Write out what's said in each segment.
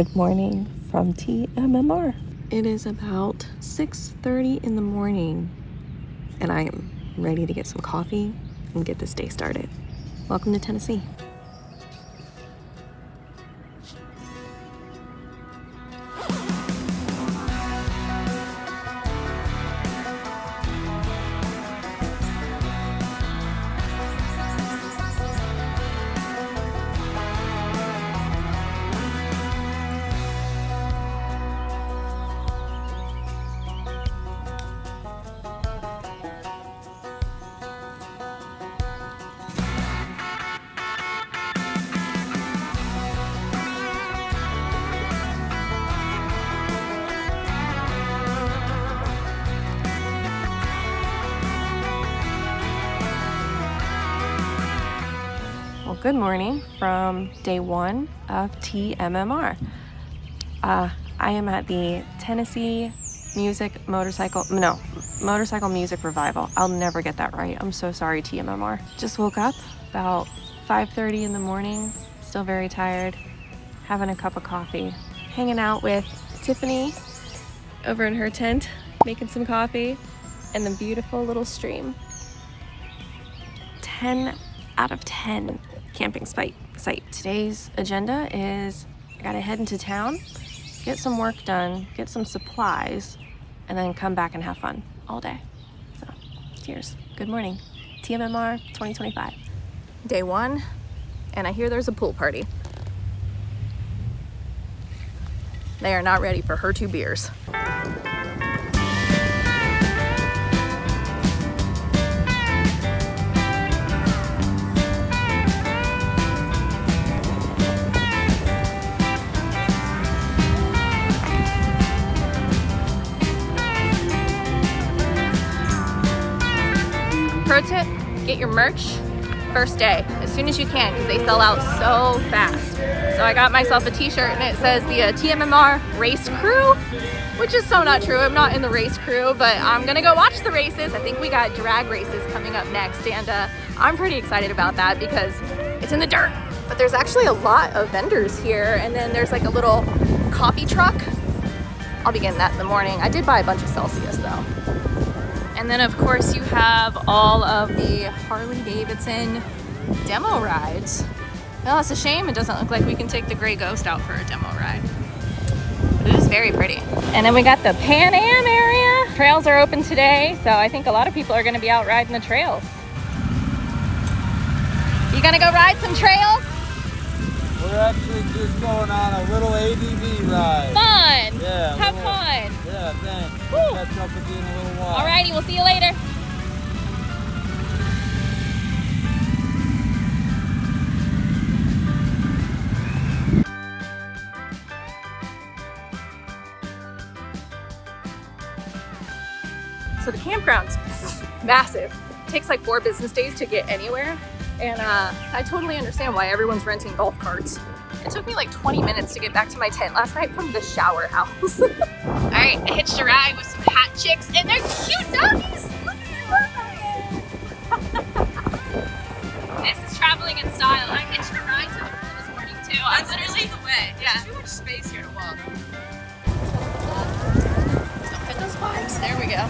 Good morning from TMMR. It is about 6:30 in the morning and I am ready to get some coffee and get this day started. Welcome to Tennessee. Well, good morning from day one of TMMR. I am at the Tennessee Motorcycle Music Revival. I'll never get that right. I'm so sorry, TMMR. Just woke up about 5:30 in the morning, still very tired, having a cup of coffee, hanging out with Tiffany over in her tent, making some coffee, and the beautiful little stream. 10 out of 10 camping site. Today's agenda is I gotta head into town, get some work done, get some supplies, and then come back and have fun all day. So, cheers. Good morning. TMMR 2025. Day one, and I hear there's a pool party. They are not ready for her 2 beers. Pro tip, get your merch first day, as soon as you can, because they sell out so fast. So I got myself a t-shirt and it says the TMMR race crew, which is so not true. I'm not in the race crew, but I'm gonna go watch the races. I think we got drag races coming up next, and I'm pretty excited about that because it's in the dirt. But there's actually a lot of vendors here, and then there's like a little coffee truck. I'll be getting that in the morning. I did buy a bunch of Celsius though. And then of course you have all of the Harley-Davidson demo rides. Well, it's a shame it doesn't look like we can take the Gray Ghost out for a demo ride. But it is very pretty. And then we got the Pan Am area. Trails are open today, so I think a lot of people are gonna be out riding the trails. You gonna go ride some trails? We're actually just going on a little ADV ride. Fun! Yeah. Have fun! Yeah, thanks. Woo. We'll catch up with you in a little while. Alrighty, we'll see you later. So the campground's massive. It takes like 4 business days to get anywhere. And I totally understand why everyone's renting golf carts. It took me like 20 minutes to get back to my tent last night from the shower house. All right, I hitched a ride with some hot chicks and they're cute doggies. Look at them. This is traveling in style. I hitched a ride to the pool this morning too. I literally the way. Yeah. There's too much space here to walk. Don't fit those bikes. There we go.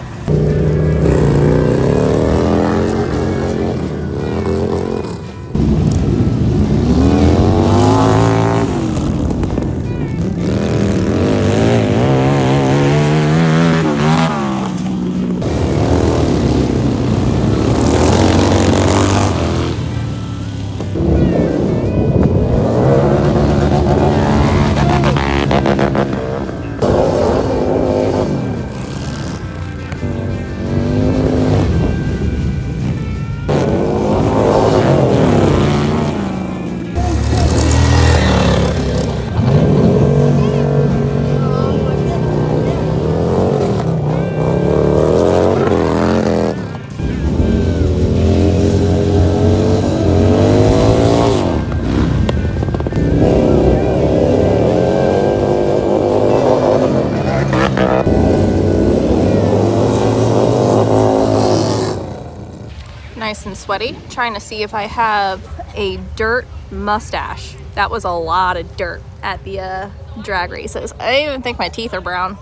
Nice and sweaty, trying to see if I have a dirt mustache. That was a lot of dirt at the drag races. I don't even think my teeth are brown.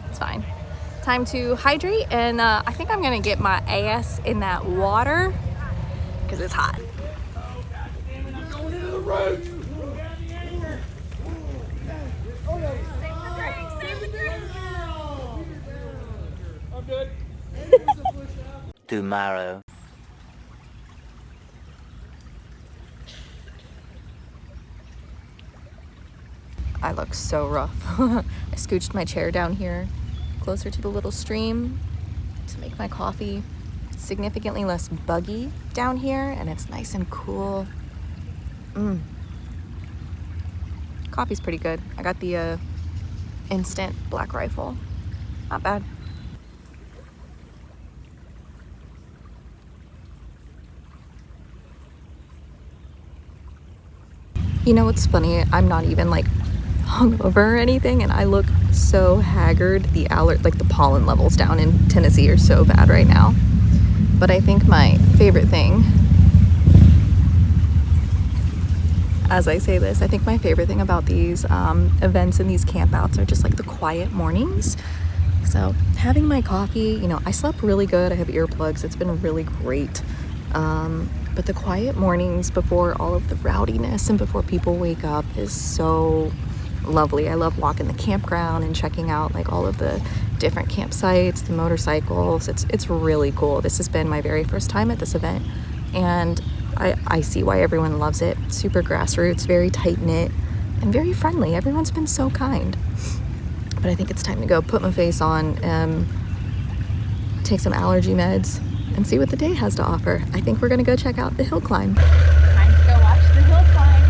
It's fine. Time to hydrate, and I think I'm gonna get my ass in that water because it's hot. Tomorrow. I look so rough. I scooched my chair down here closer to the little stream to make my coffee significantly less buggy down here, and it's nice and cool. Coffee's pretty good. I got the instant Black Rifle. Not bad. You know what's funny? I'm not even like hungover or anything, and I look so haggard. The pollen levels down in Tennessee are so bad right now. But I think my favorite thing, as I say this, I think my favorite thing about these events and these campouts are just like the quiet mornings. So having my coffee, you know, I slept really good. I have earplugs. It's been really great. But the quiet mornings before all of the rowdiness and before people wake up is so lovely. I love walking the campground and checking out like all of the different campsites, the motorcycles. It's really cool. This has been my very first time at this event, and I see why everyone loves it. Super grassroots, very tight-knit, and very friendly. Everyone's been so kind. But I think it's time to go put my face on, take some allergy meds, and see what the day has to offer. I think we're gonna go check out the hill climb. Time to go watch the hill climb.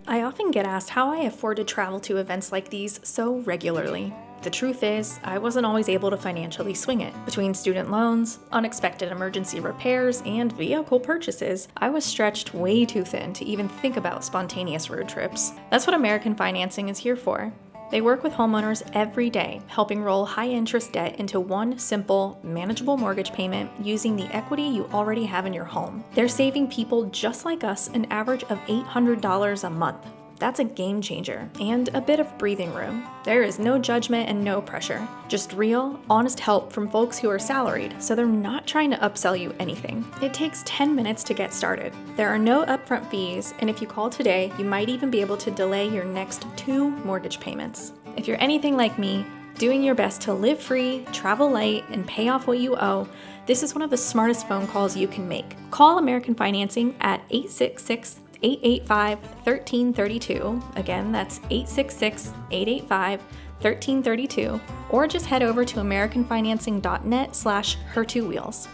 I often get asked how I afford to travel to events like these so regularly. The truth is, I wasn't always able to financially swing it. Between student loans, unexpected emergency repairs, and vehicle purchases, I was stretched way too thin to even think about spontaneous road trips. That's what American Financing is here for. They work with homeowners every day, helping roll high-interest debt into one simple, manageable mortgage payment using the equity you already have in your home. They're saving people just like us an average of $800 a month. That's a game changer and a bit of breathing room. There is no judgment and no pressure, just real, honest help from folks who are salaried, so they're not trying to upsell you anything. It takes 10 minutes to get started. There are no upfront fees, and if you call today, you might even be able to delay your next 2 mortgage payments. If you're anything like me, doing your best to live free, travel light, and pay off what you owe, this is one of the smartest phone calls you can make. Call American Financing at 866-885-1332. Again, that's 866-885-1332. Or just head over to americanfinancing.net/her2wheels.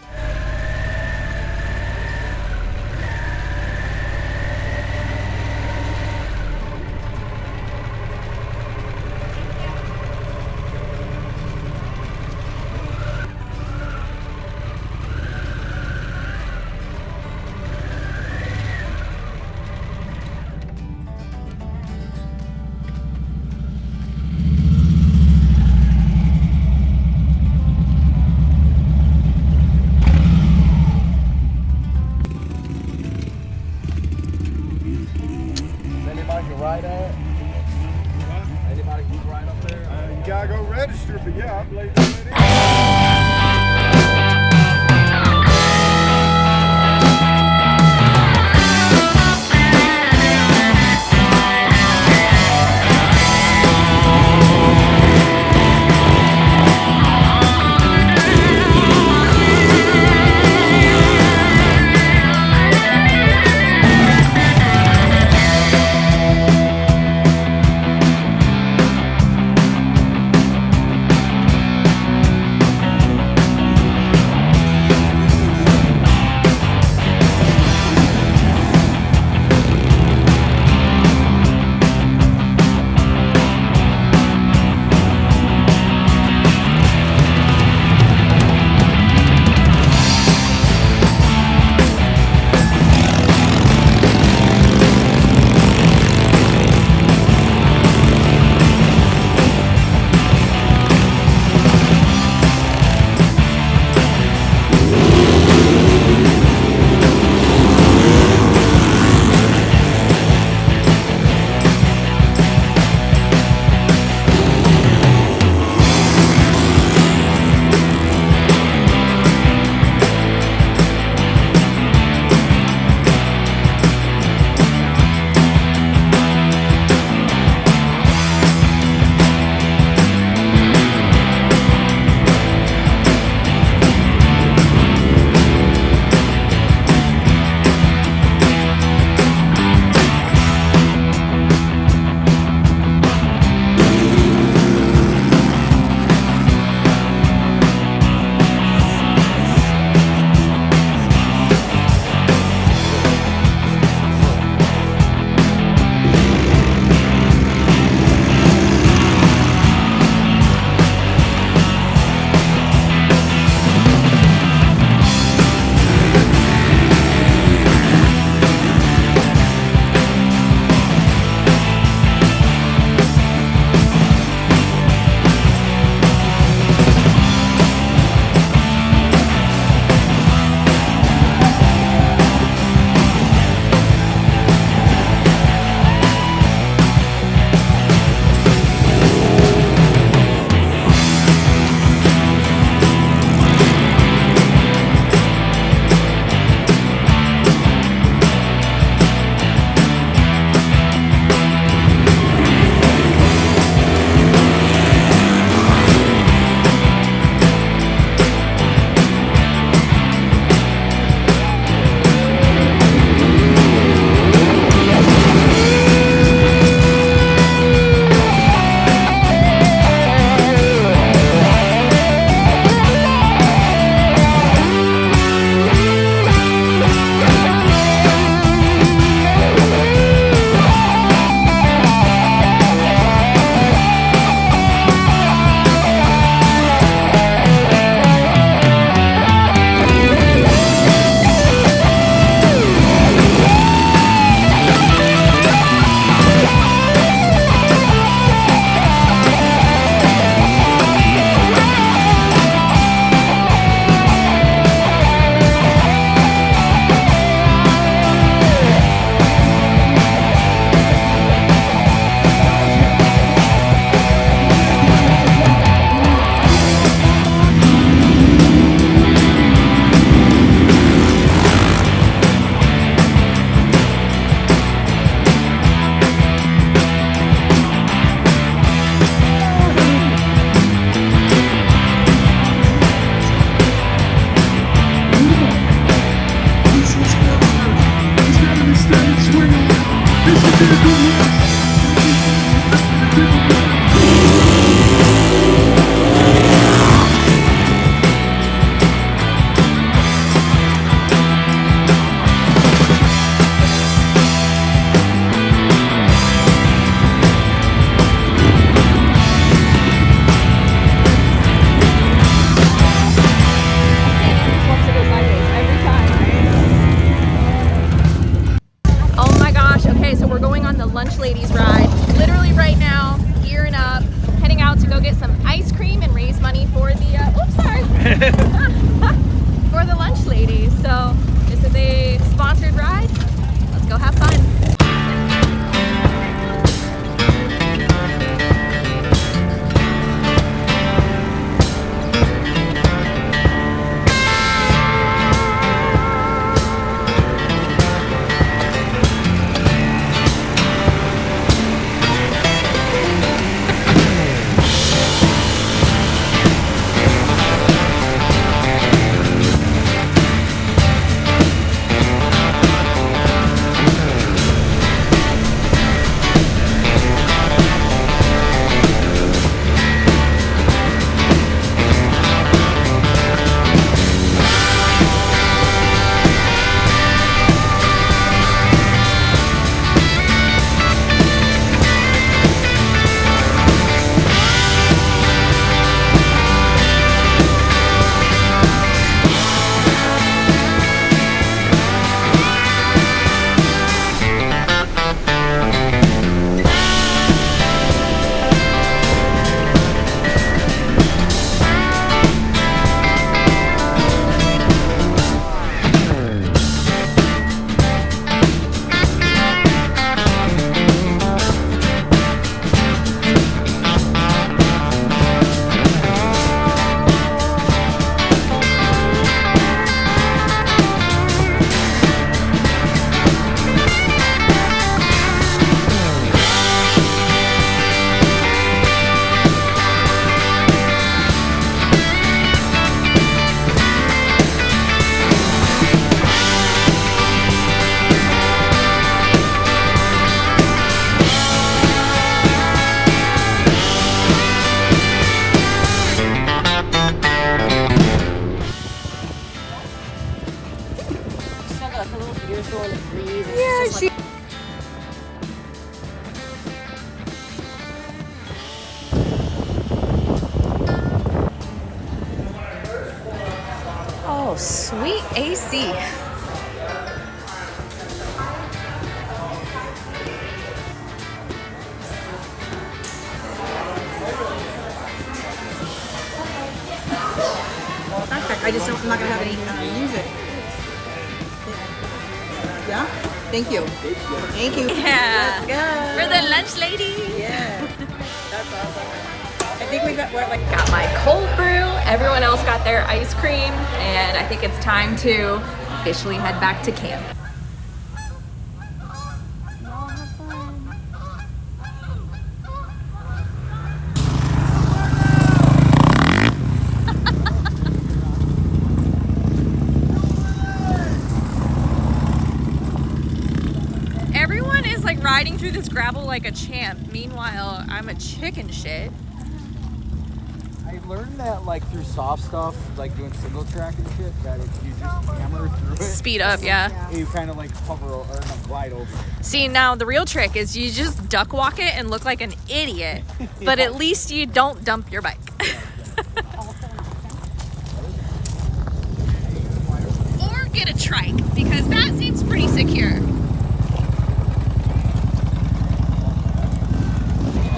You gotta go register, but yeah, I believe it. for the lunch lady. So this is a sponsored ride. Let's go have fun. Oh, sweet AC. I just don't, I'm not gonna have any music. Yeah? Thank you. Thank you. Yeah. Let's go. We're the lunch lady. Yeah. That's awesome. I think we got, what, like, Got my cold brew. Everyone else got their ice cream. And I think it's time to officially head back to camp. Everyone is like riding through this gravel like a champ. Meanwhile, I'm a chicken shit. I learned that like through soft stuff, like doing single track and shit, that if you just hammer through it, Speed up, yeah. you kind of like hover or not glide over it. See, now the real trick is you just duck walk it and look like an idiot, but at least you don't dump your bike. Or get a trike, because that seems pretty secure.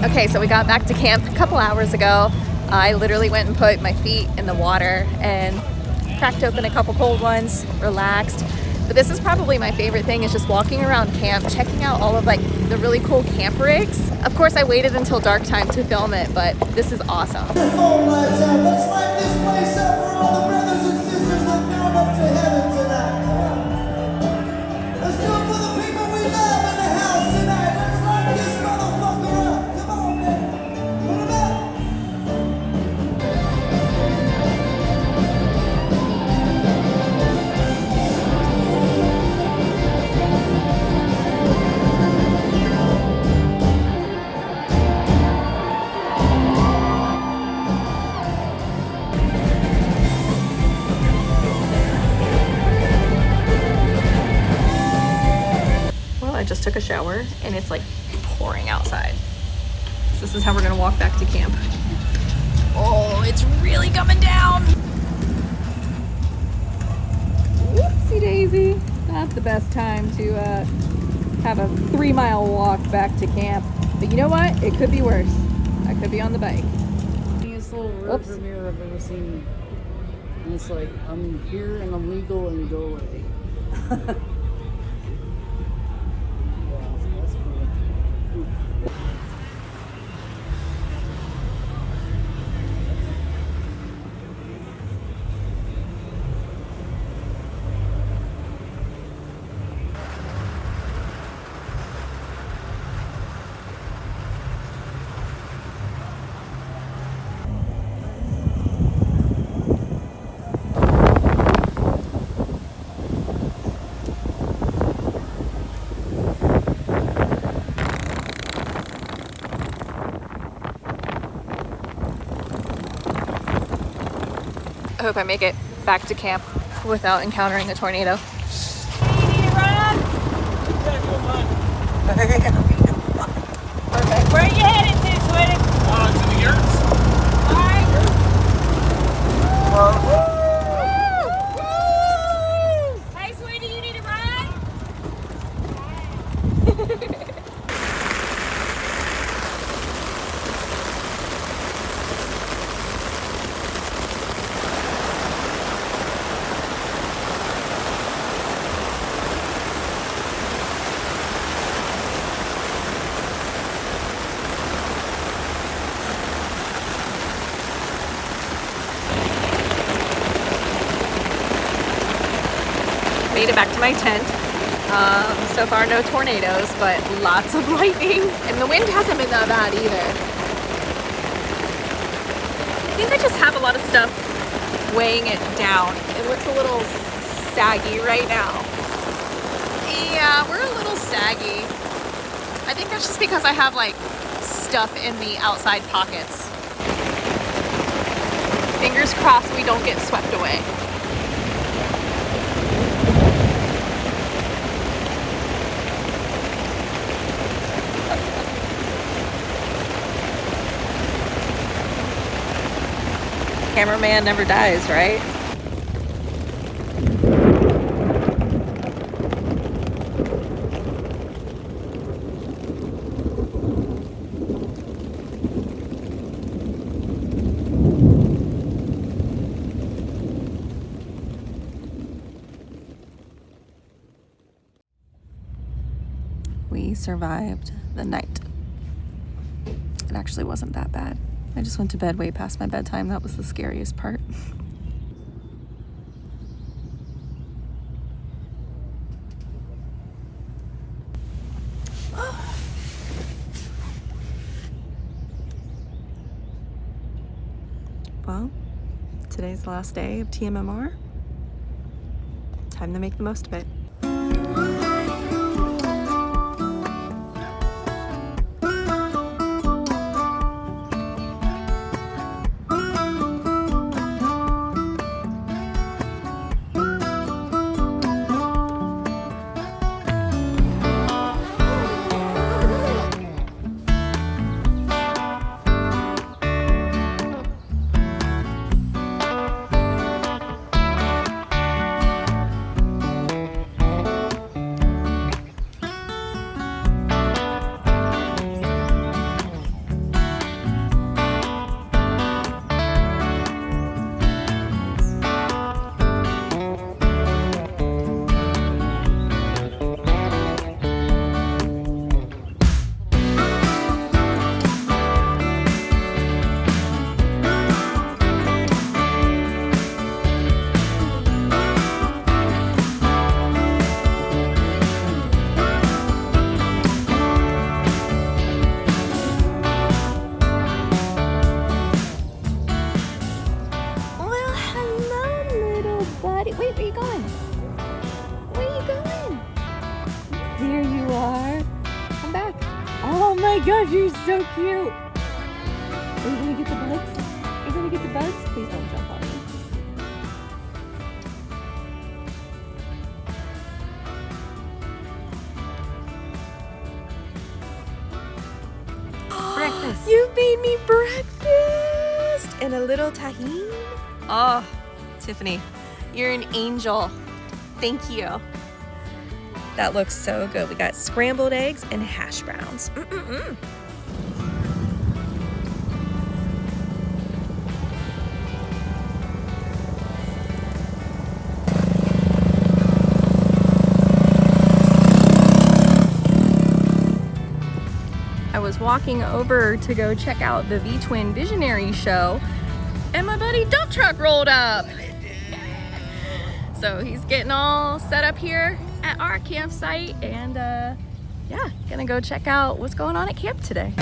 Okay, so we got back to camp a couple hours ago. I literally went and put my feet in the water and cracked open a couple cold ones, relaxed. But this is probably my favorite thing, is just walking around camp, checking out all of like the really cool camp rigs. Of course, I waited until dark time to film it, but this is awesome. Let's light this place up for all the brothers and sisters that gone up to heaven tonight. Let's do it for the people we love in the house tonight. Let's light this motherfucker up. Come on, man. Put it up. I just took a shower and it's like pouring outside. So this is how we're gonna walk back to camp. Oh, it's really coming down. Whoopsie daisy. Not the best time to have a 3-mile walk back to camp. But you know what? It could be worse. I could be on the bike. Funniest little rearview mirror I've ever seen. And it's like, I'm here and I'm legal and go away. Yeah, that's cool. Oof. I hope I make it back to camp without encountering a tornado. Perfect. Where are you headed to, sweetie? To the yurts. Hey, sweetie, you need a ride? Made it back to my tent. So far no tornadoes, but lots of lightning. And the wind hasn't been that bad either. I think I just have a lot of stuff weighing it down. It looks a little saggy right now. Yeah, we're a little saggy. I think that's just because I have like stuff in the outside pockets. Fingers crossed we don't get swept away. Cameraman never dies, right? We survived the night. It actually wasn't that bad. I just went to bed way past my bedtime. That was the scariest part. Well, today's the last day of TMMR. Time to make the most of it. Wait, where are you going? Where are you going? There you are. Come back. Oh my gosh, you're so cute. Are you gonna get the bugs? Are you gonna get the bugs? Please don't jump on me. Breakfast. You made me breakfast and a little tahini. Oh, Tiffany, you're an angel. Thank you. That looks so good. We got scrambled eggs and hash browns. just walking over to go check out the V-Twin Visionary show, and my buddy dump truck rolled up. So he's getting all set up here at our campsite, and yeah, gonna go check out what's going on at camp today.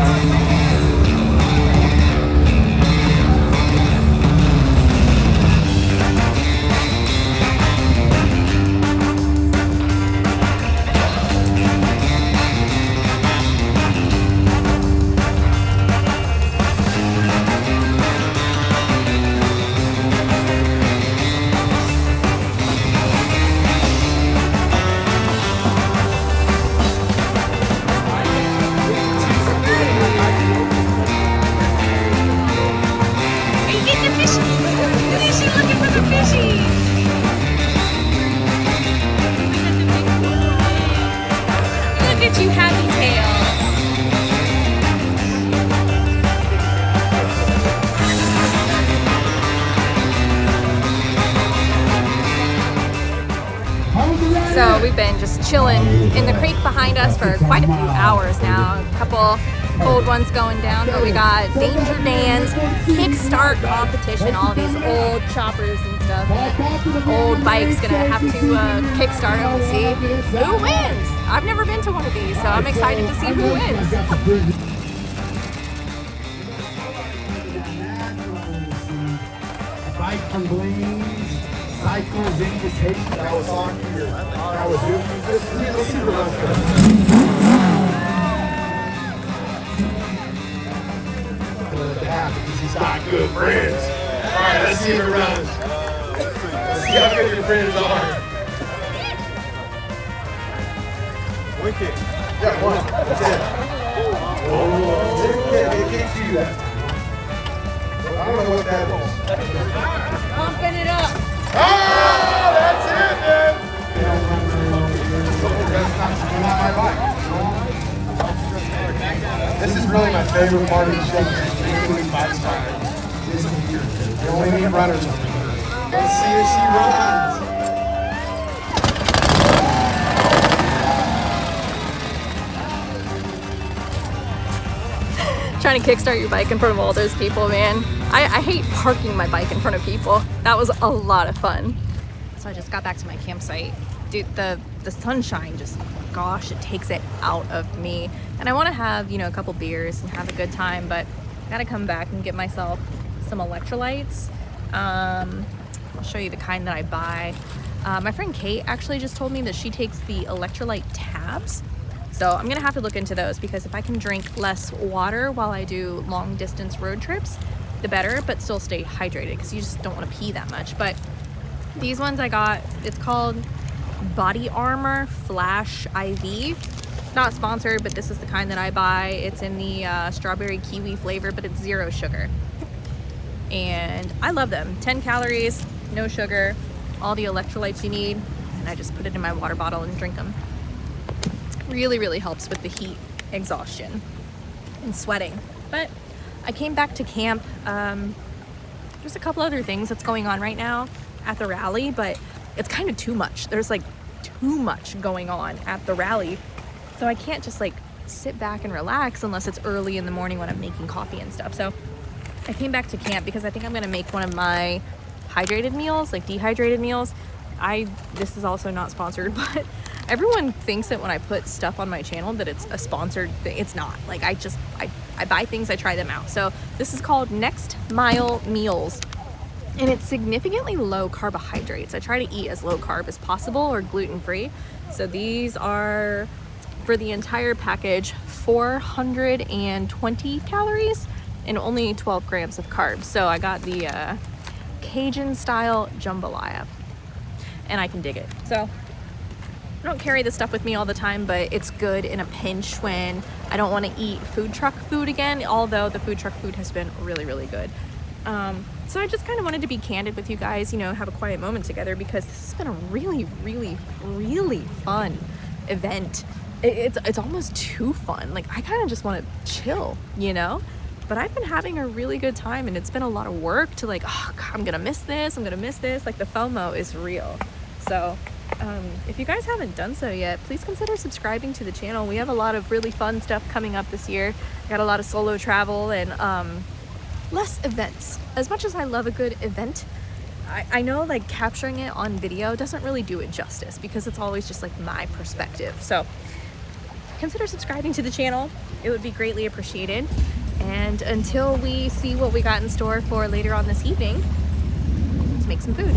So we've been just chilling in the creek behind us for quite a few hours now. A couple cold ones going down, but we got Danger Dan's kickstart competition. All these old choppers and stuff, old bikes, gonna have to kickstart and we'll see who wins. I've never been to one of these, so I'm excited to see who wins. Bike from Blaines, Cycles Invitation. That was on here. That was it. Let's see the last one. Because he's got good friends. Alright, let's see if it runs. Let's see how good your friends are. Wicked. Yeah, one. That's it. Oh, they can't do that. I don't know what that is. Pumping it up. Oh, that's it, man. This is really my favorite part of the show. You only need runners on here. Let's see if she runs. Trying to kickstart your bike in front of all those people, man. I hate parking my bike in front of people. That was a lot of fun. So I just got back to my campsite. Dude, the sunshine just, gosh, it takes it out of me. And I want to have, you know, a couple beers and have a good time, but I gotta come back and get myself some electrolytes. I'll show you the kind that I buy. My friend Kate actually just told me that she takes the electrolyte tabs. So I'm gonna have to look into those, because if I can drink less water while I do long distance road trips, the better, but still stay hydrated, because you just don't want to pee that much. But these ones I got, it's called Body Armor Flash IV. Not sponsored, but this is the kind that I buy. It's in the strawberry kiwi flavor, but it's 0 sugar. And I love them. 10 calories, no sugar, all the electrolytes you need, and I just put it in my water bottle and drink them. Really, really helps with the heat exhaustion and sweating. But I came back to camp. There's a couple other things that's going on right now at the rally, but it's kind of too much. There's like too much going on at the rally. So I can't just like sit back and relax unless it's early in the morning when I'm making coffee and stuff. So I came back to camp because I think I'm gonna make one of my hydrated meals, like dehydrated meals. This is also not sponsored, but everyone thinks that when I put stuff on my channel that it's a sponsored thing. It's not. Like I buy things, I try them out. So this is called Next Mile Meals, and it's significantly low carbohydrates. I try to eat as low carb as possible or gluten-free. So these are, for the entire package, 420 calories and only 12 grams of carbs. So I got the Cajun style jambalaya, and I can dig it. So I don't carry this stuff with me all the time, but it's good in a pinch when I don't want to eat food truck food again, although the food truck food has been really, really good. So I just kind of wanted to be candid with you guys, you know, have a quiet moment together, because this has been a really, really, really fun event. It's almost too fun. Like, I kind of just want to chill, you know? But I've been having a really good time, and it's been a lot of work to like, oh, God, I'm gonna miss this, I'm gonna miss this. Like, the FOMO is real. So If you guys haven't done so yet, please consider subscribing to the channel. We have a lot of really fun stuff coming up this year. I got a lot of solo travel and less events. As much as I love a good event, I know like capturing it on video doesn't really do it justice because it's always just like my perspective. So consider subscribing to the channel. It would be greatly appreciated. And until we see what we got in store for later on this evening, let's make some food.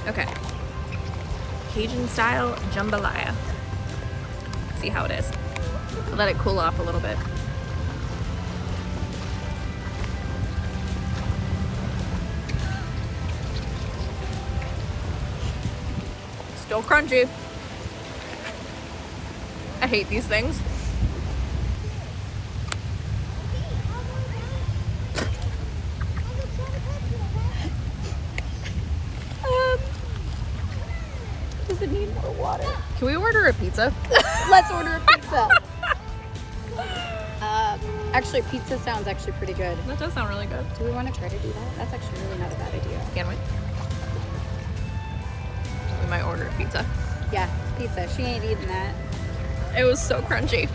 Okay, Cajun style jambalaya. See how it is. Let it cool off a little bit. Still crunchy. I hate these things. Does it need more water? Can we order a pizza? Let's order a pizza. Actually, pizza sounds actually pretty good. That does sound really good. Do we want to try to do that? That's actually really not a bad idea. Can we? We might order a pizza. Yeah, pizza. She ain't eating that. It was so crunchy.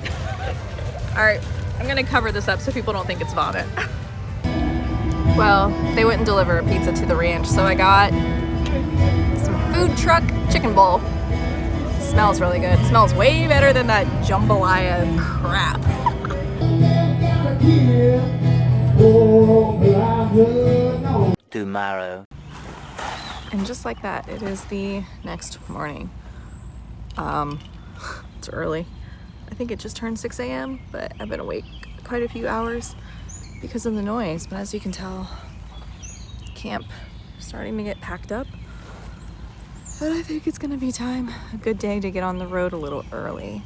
All right, I'm gonna cover this up so people don't think it's vomit. Well, they wouldn't deliver a pizza to the ranch, so I got some food truck chicken bowl. Smells really good. Smells way better than that jambalaya crap. Tomorrow. And just like that, it is the next morning. It's early. I think it just turned 6 a.m., but I've been awake quite a few hours because of the noise. But as you can tell, camp starting to get packed up. But I think it's gonna be time, a good day to get on the road a little early.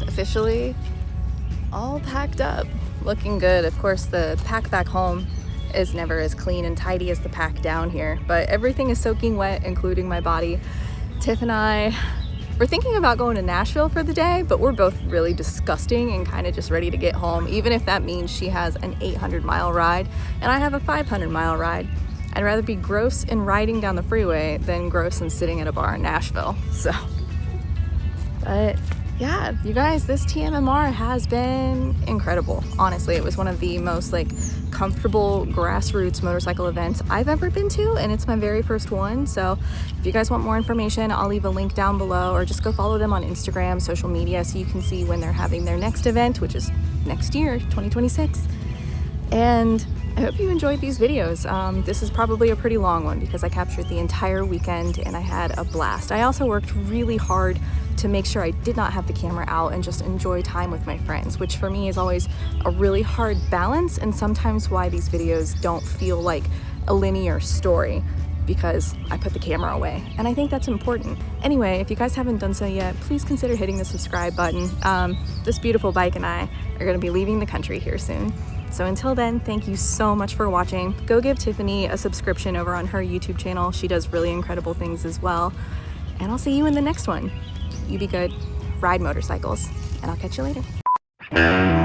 Officially all packed up, looking good. Of course, the pack back home is never as clean and tidy as the pack down here, but everything is soaking wet, including my body. Tiff and I, we're thinking about going to Nashville for the day, but we're both really disgusting and kind of just ready to get home, even if that means she has an 800-mile ride and I have a 500-mile ride. I'd rather be gross in riding down the freeway than gross in sitting at a bar in Nashville. So, but yeah, you guys, this TMMR has been incredible. Honestly, it was one of the most like comfortable grassroots motorcycle events I've ever been to, and it's my very first one. So if you guys want more information, I'll leave a link down below, or just go follow them on Instagram, social media, so you can see when they're having their next event, which is next year, 2026. And I hope you enjoyed these videos. This is probably a pretty long one because I captured the entire weekend and I had a blast. I also worked really hard to make sure I did not have the camera out and just enjoy time with my friends, which for me is always a really hard balance, and sometimes why these videos don't feel like a linear story, because I put the camera away, and I think that's important. Anyway, if you guys haven't done so yet, please consider hitting the subscribe button. This beautiful bike and I are gonna be leaving the country here soon. So until then, thank you so much for watching. Go give Tiffany a subscription over on her YouTube channel. She does really incredible things as well. And I'll see you in the next one. You be good, ride motorcycles, and I'll catch you later.